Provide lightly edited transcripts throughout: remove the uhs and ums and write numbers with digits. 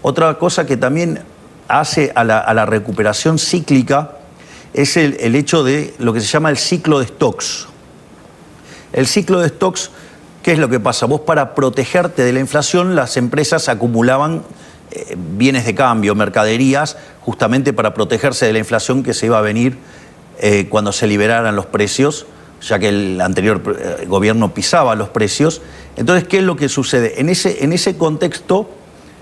Otra cosa que también hace a la recuperación cíclica es el hecho de lo que se llama el ciclo de stocks. El ciclo de stocks, ¿qué es lo que pasa? Vos, para protegerte de la inflación, las empresas acumulaban bienes de cambio, mercaderías, justamente para protegerse de la inflación que se iba a venir cuando se liberaran los precios, ya que el anterior gobierno pisaba los precios. Entonces, ¿qué es lo que sucede? En ese contexto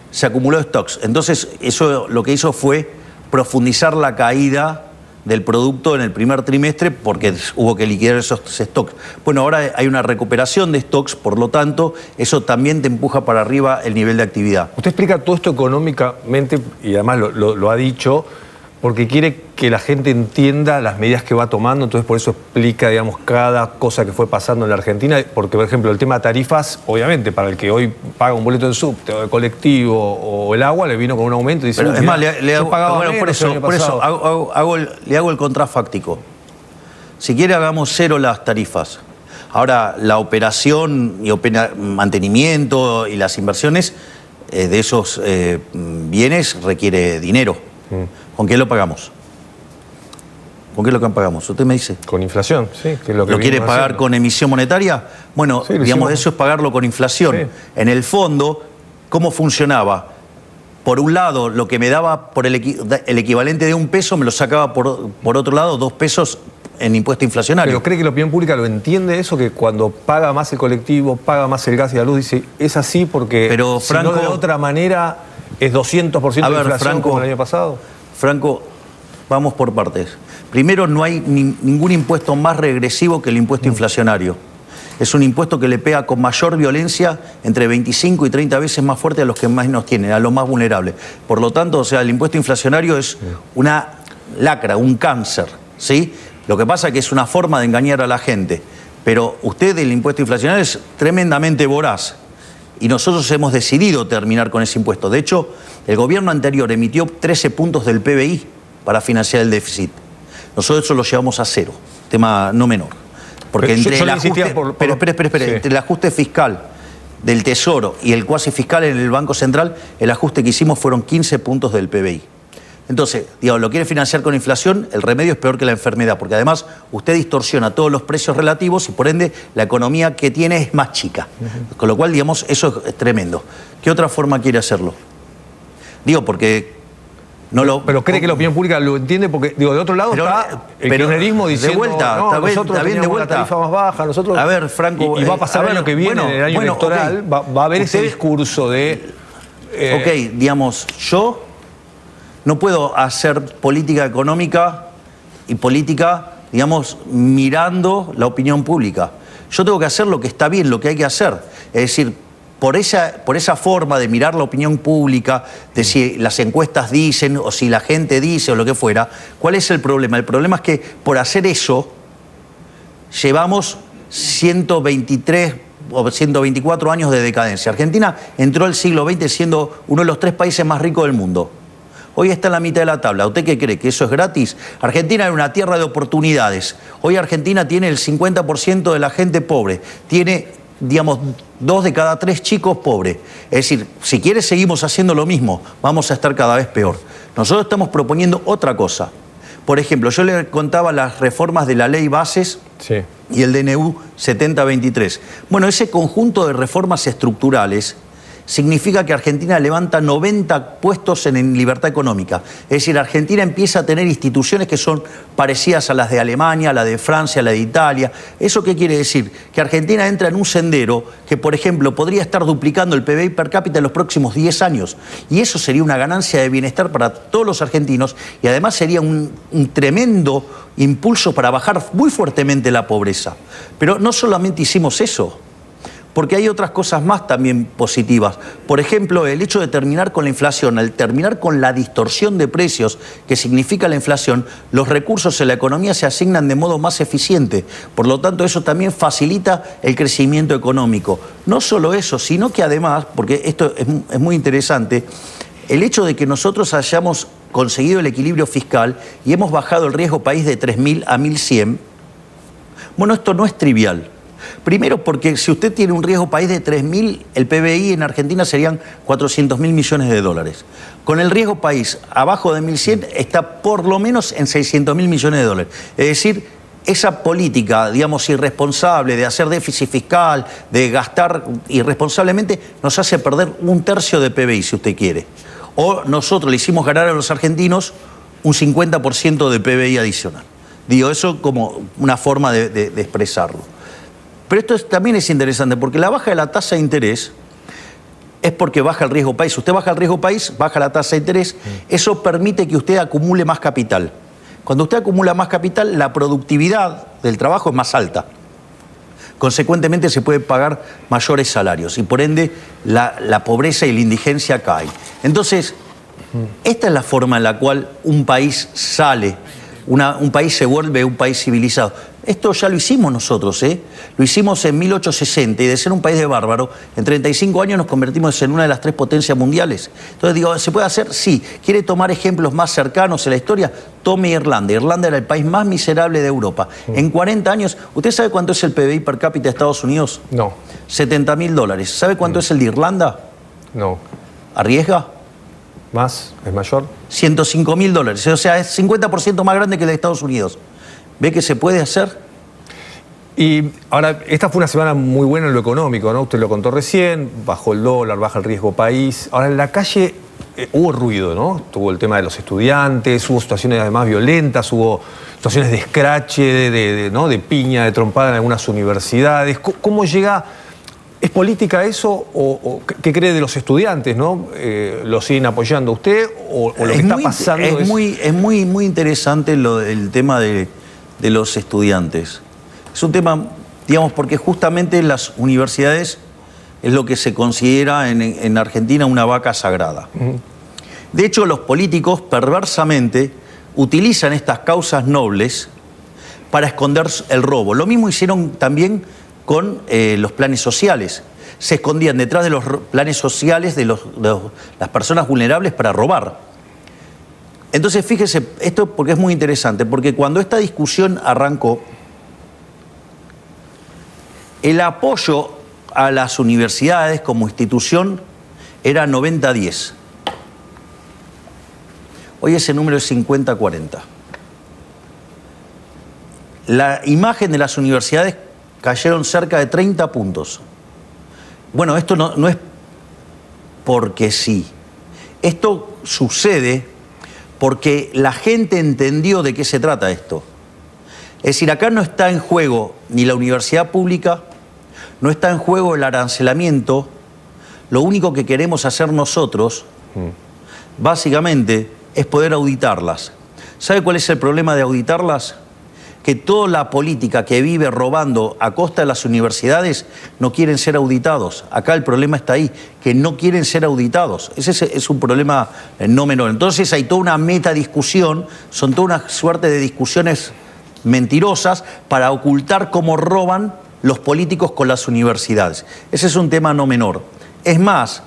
se acumuló stocks. Entonces, eso lo que hizo fue profundizar la caída del producto en el primer trimestre, porque hubo que liquidar esos stocks. Bueno, ahora hay una recuperación de stocks, por lo tanto, eso también te empuja para arriba el nivel de actividad. Usted explica todo esto económicamente, y además lo ha dicho, porque quiere que la gente entienda las medidas que va tomando, entonces por eso explica, digamos, cada cosa que fue pasando en la Argentina, porque, por ejemplo, el tema de tarifas, obviamente, para el que hoy paga un boleto de subte o de colectivo o el agua, le vino con un aumento y dice... Pero es más, le hago el contrafáctico. Si quiere, hagamos cero las tarifas. Ahora, la operación y mantenimiento y las inversiones de esos bienes requiere dinero. ¿Con qué lo pagamos? ¿Con qué es lo que pagamos? Usted me dice. Con inflación, sí. Que es lo ¿Lo quiere pagar con emisión monetaria? Bueno, sí, digamos, eso es pagarlo con inflación. Sí. En el fondo, ¿cómo funcionaba? Por un lado, lo que me daba por el equivalente de $1 me lo sacaba por otro lado, 2 pesos en impuesto inflacionario. ¿Pero cree que la opinión pública lo entiende eso? Que cuando paga más el colectivo, paga más el gas y la luz, dice, es así porque pero, Franco, si no de otra manera es 200% de inflación, Franco, como el año pasado. Franco, vamos por partes. Primero, no hay ningún impuesto más regresivo que el impuesto inflacionario. Es un impuesto que le pega con mayor violencia, entre 25 y 30 veces más fuerte a los que más nos tienen, a los más vulnerables. Por lo tanto, o sea, el impuesto inflacionario es una lacra, un cáncer, ¿sí? Lo que pasa es que es una forma de engañar a la gente. Pero usted, el impuesto inflacionario es tremendamente voraz. Y nosotros hemos decidido terminar con ese impuesto. De hecho, el gobierno anterior emitió 13 puntos del PBI para financiar el déficit. Nosotros eso lo llevamos a 0, tema no menor. Porque entre el ajuste, entre el ajuste fiscal del Tesoro y el cuasi fiscal en el Banco Central, el ajuste que hicimos fueron 15 puntos del PBI. Entonces, digamos, lo quiere financiar con inflación, el remedio es peor que la enfermedad, porque además usted distorsiona todos los precios relativos y por ende la economía que tiene es más chica. Con lo cual, digamos, eso es tremendo. ¿Qué otra forma quiere hacerlo? Digo, porque no lo... Pero cree que la opinión pública lo entiende porque, digo, de otro lado está el kirchnerismo diciendo, de vuelta, no, nosotros teníamos la tarifa más baja, nosotros... A ver, Franco... Y va a pasar el año que viene, en el año electoral, okay, va a haber ese discurso de... Ok, digamos, yo no puedo hacer política económica y política, digamos, mirando la opinión pública. Yo tengo que hacer lo que está bien, lo que hay que hacer. Es decir, por esa forma de mirar la opinión pública, de si las encuestas dicen o si la gente dice o lo que fuera, ¿cuál es el problema? El problema es que por hacer eso llevamos 123 o 124 años de decadencia. Argentina entró al siglo XX siendo uno de los 3 países más ricos del mundo. Hoy está en la mitad de la tabla. ¿Usted qué cree? ¿Que eso es gratis? Argentina era una tierra de oportunidades. Hoy Argentina tiene el 50% de la gente pobre. Tiene, digamos, 2 de cada 3 chicos pobres. Es decir, si quiere seguimos haciendo lo mismo, vamos a estar cada vez peor. Nosotros estamos proponiendo otra cosa. Por ejemplo, yo le contaba las reformas de la Ley Bases y el DNU 7023. Bueno, ese conjunto de reformas estructurales significa que Argentina levanta 90 puestos en libertad económica. Es decir, Argentina empieza a tener instituciones que son parecidas a las de Alemania, a la de Francia, a la de Italia. ¿Eso qué quiere decir? Que Argentina entra en un sendero que, por ejemplo, podría estar duplicando el PBI per cápita en los próximos 10 años. Y eso sería una ganancia de bienestar para todos los argentinos y además sería un tremendo impulso para bajar muy fuertemente la pobreza. Pero no solamente hicimos eso, porque hay otras cosas más también positivas. Por ejemplo, el hecho de terminar con la inflación, al terminar con la distorsión de precios que significa la inflación, los recursos en la economía se asignan de modo más eficiente. Por lo tanto, eso también facilita el crecimiento económico. No solo eso, sino que además, porque esto es muy interesante, el hecho de que nosotros hayamos conseguido el equilibrio fiscal y hemos bajado el riesgo país de 3.000 a 1.100, bueno, esto no es trivial. Primero porque si usted tiene un riesgo país de 3.000, el PBI en Argentina serían 400.000 millones de dólares. Con el riesgo país abajo de 1.100 está por lo menos en 600.000 millones de dólares. Es decir, esa política, digamos, irresponsable de hacer déficit fiscal, de gastar irresponsablemente, nos hace perder 1/3 de PBI, si usted quiere. O nosotros le hicimos ganar a los argentinos un 50% de PBI adicional. Digo, eso como una forma de expresarlo. Pero esto también es interesante, porque la baja de la tasa de interés es porque baja el riesgo país. Usted baja el riesgo país, baja la tasa de interés, eso permite que usted acumule más capital. Cuando usted acumula más capital, la productividad del trabajo es más alta. Consecuentemente se puede pagar mayores salarios y por ende la pobreza y la indigencia caen. Entonces, esta es la forma en la cual un país sale, un país se vuelve un país civilizado. Esto ya lo hicimos nosotros, ¿eh? Lo hicimos en 1860 y de ser un país de bárbaro, en 35 años nos convertimos en una de las 3 potencias mundiales. Entonces digo, ¿se puede hacer? Sí. ¿Quiere tomar ejemplos más cercanos en la historia? Tome Irlanda. Irlanda era el país más miserable de Europa. En 40 años, ¿usted sabe cuánto es el PBI per cápita de Estados Unidos? No. $70.000. ¿Sabe cuánto es el de Irlanda? No. ¿Arriesga? ¿Más? ¿Es mayor? $105.000. O sea, es 50% más grande que el de Estados Unidos. ¿Ve que se puede hacer? Y ahora, esta fue una semana muy buena en lo económico, ¿no? Usted lo contó recién, bajó el dólar, baja el riesgo país. Ahora, en la calle hubo ruido, ¿no? Tuvo el tema de los estudiantes, hubo situaciones además violentas, hubo situaciones de escrache, ¿no? De piña, de trompada en algunas universidades. ¿Cómo llega? ¿Es política eso o qué cree de los estudiantes, no? ¿Lo siguen apoyando a usted o lo que está pasando es muy interesante el tema de los estudiantes. Es un tema, digamos, porque justamente las universidades es lo que se considera en Argentina una vaca sagrada. De hecho, los políticos perversamente utilizan estas causas nobles para esconder el robo. Lo mismo hicieron también con los planes sociales. Se escondían detrás de los planes sociales de las personas vulnerables para robar. Entonces, fíjese, esto porque es muy interesante, porque cuando esta discusión arrancó, el apoyo a las universidades como institución era 90-10. Hoy ese número es 50-40. La imagen de las universidades cayeron cerca de 30 puntos. Bueno, esto no es porque sí. Esto sucede porque la gente entendió de qué se trata esto. Es decir, acá no está en juego ni la universidad pública, no está en juego el arancelamiento. Lo único que queremos hacer nosotros, básicamente, es poder auditarlas. ¿Sabe cuál es el problema de auditarlas? Que toda la política que vive robando a costa de las universidades no quieren ser auditados. Acá el problema está ahí, que no quieren ser auditados. Ese es un problema no menor. Entonces hay toda una metadiscusión, son toda una suerte de discusiones mentirosas para ocultar cómo roban los políticos con las universidades. Ese es un tema no menor. Es más,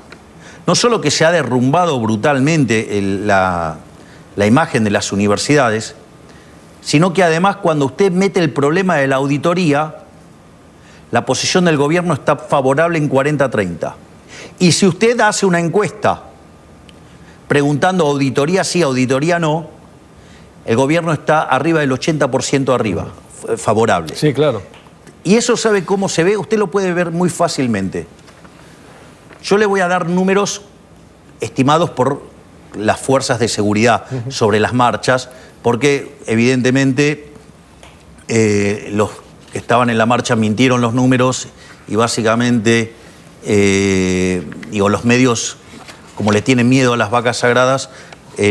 no solo que se ha derrumbado brutalmente la imagen de las universidades, sino que además cuando usted mete el problema de la auditoría, la posición del gobierno está favorable en 40-30. Y si usted hace una encuesta preguntando auditoría sí, auditoría no, el gobierno está arriba del 80% arriba, favorable. Sí, claro. Y eso, ¿sabe cómo se ve? Usted lo puede ver muy fácilmente. Yo le voy a dar números estimados por las fuerzas de seguridad sobre las marchas, porque evidentemente los que estaban en la marcha mintieron los números y básicamente los medios, como le tienen miedo a las vacas sagradas,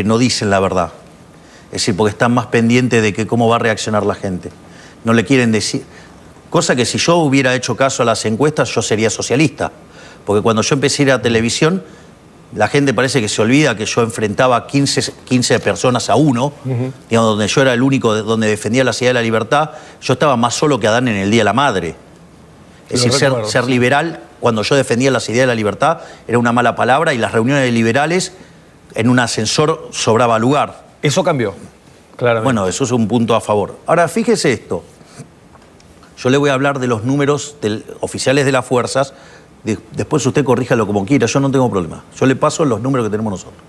no dicen la verdad. Es decir, porque están más pendientes de cómo va a reaccionar la gente. No le quieren decir. Cosa que si yo hubiera hecho caso a las encuestas, yo sería socialista. Porque cuando yo empecé a ir a televisión, la gente parece que se olvida que yo enfrentaba 15 personas a uno, digamos, donde yo era el único donde defendía la idea de la libertad. Yo estaba más solo que Adán en el Día de la Madre. Es decir, ser liberal, cuando yo defendía las ideas de la libertad, era una mala palabra y las reuniones de liberales en un ascensor sobraba lugar. Eso cambió, claramente. Bueno, eso es un punto a favor. Ahora, fíjese esto. Yo le voy a hablar de los números oficiales de las fuerzas. Después usted corríjalo como quiera, yo no tengo problema. Yo le paso los números que tenemos nosotros.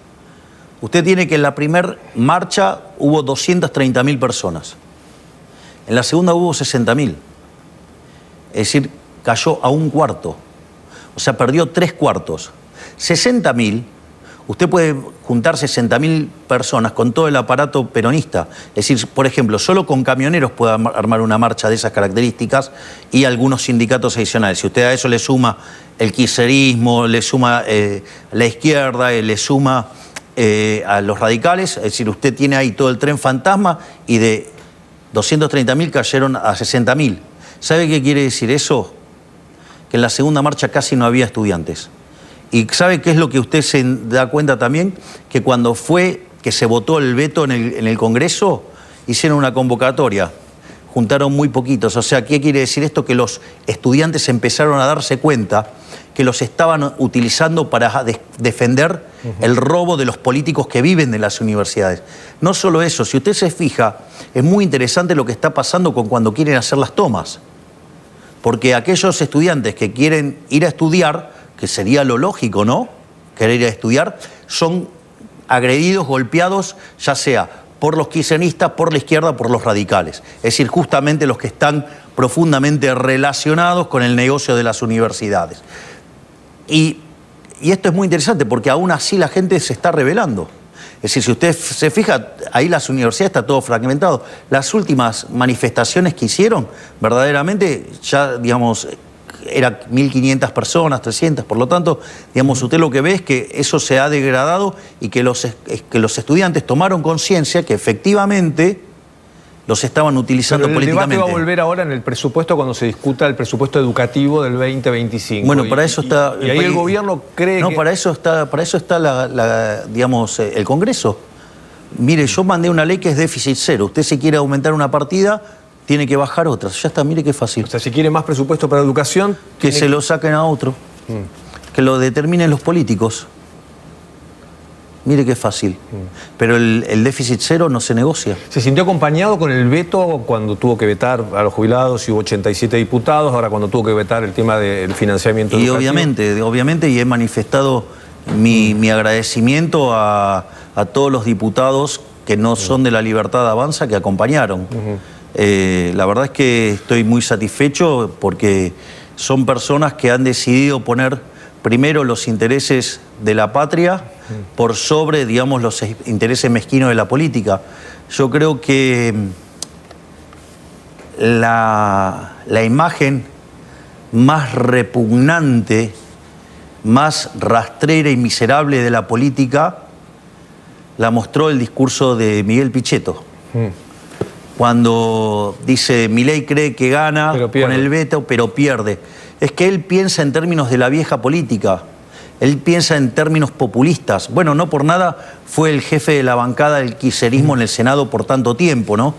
Usted tiene que en la primera marcha hubo 230.000 personas. En la segunda hubo 60.000. Es decir, cayó a un cuarto. O sea, perdió 3/4. 60.000, usted puede juntar 60.000 personas con todo el aparato peronista. Es decir, por ejemplo, solo con camioneros puede armar una marcha de esas características y algunos sindicatos adicionales. Si usted a eso le suma el kirchnerismo, le suma la izquierda, le suma a los radicales, es decir, usted tiene ahí todo el tren fantasma y de 230.000 cayeron a 60.000. ¿Sabe qué quiere decir eso? Que en la segunda marcha casi no había estudiantes. ¿Y sabe qué es lo que usted se da cuenta también? Que cuando fue que se votó el veto en el Congreso, hicieron una convocatoria, juntaron muy poquitos. O sea, ¿qué quiere decir esto? Que los estudiantes empezaron a darse cuenta que los estaban utilizando para defender el robo de los políticos que viven de las universidades. No solo eso, si usted se fija, es muy interesante lo que está pasando con cuando quieren hacer las tomas. Porque aquellos estudiantes que quieren ir a estudiar, que sería lo lógico, ¿no? Querer ir a estudiar, son agredidos, golpeados, ya sea por los kirchneristas, por la izquierda, por los radicales. Es decir, justamente los que están profundamente relacionados con el negocio de las universidades. Y esto es muy interesante porque aún así la gente se está rebelando. Es decir, si usted se fija, ahí las universidades está todo fragmentado. Las últimas manifestaciones que hicieron, verdaderamente, ya, digamos, eran 1.500 personas, 300, por lo tanto, digamos, usted lo que ve es que eso se ha degradado y que los estudiantes tomaron conciencia que efectivamente los estaban utilizando políticamente. El debate va a volver ahora en el presupuesto cuando se discuta el presupuesto educativo del 2025. Bueno, para eso está... Y ahí el gobierno cree que... para eso está digamos, el Congreso. Mire, yo mandé una ley que es déficit cero. Usted si quiere aumentar una partida, tiene que bajar otra. Ya está, mire qué fácil. O sea, si quiere más presupuesto para educación... Que se lo saquen a otro. Que lo determinen los políticos. Mire qué fácil. Pero el déficit cero no se negocia. ¿Se sintió acompañado con el veto cuando tuvo que vetar a los jubilados y hubo 87 diputados, ahora cuando tuvo que vetar el tema del financiamiento educativo? Y obviamente, y he manifestado mi agradecimiento a todos los diputados que no son de La Libertad Avanza que acompañaron. La verdad es que estoy muy satisfecho porque son personas que han decidido poner primero los intereses de la patria por sobre, digamos, los intereses mezquinos de la política. Yo creo que la imagen más repugnante, más rastrera y miserable de la política la mostró el discurso de Miguel Pichetto. Cuando dice, Milei cree que gana con el veto, pero pierde. Es que él piensa en términos de la vieja política. Él piensa en términos populistas. Bueno, no por nada fue el jefe de la bancada del kirchnerismo en el Senado por tanto tiempo, ¿no?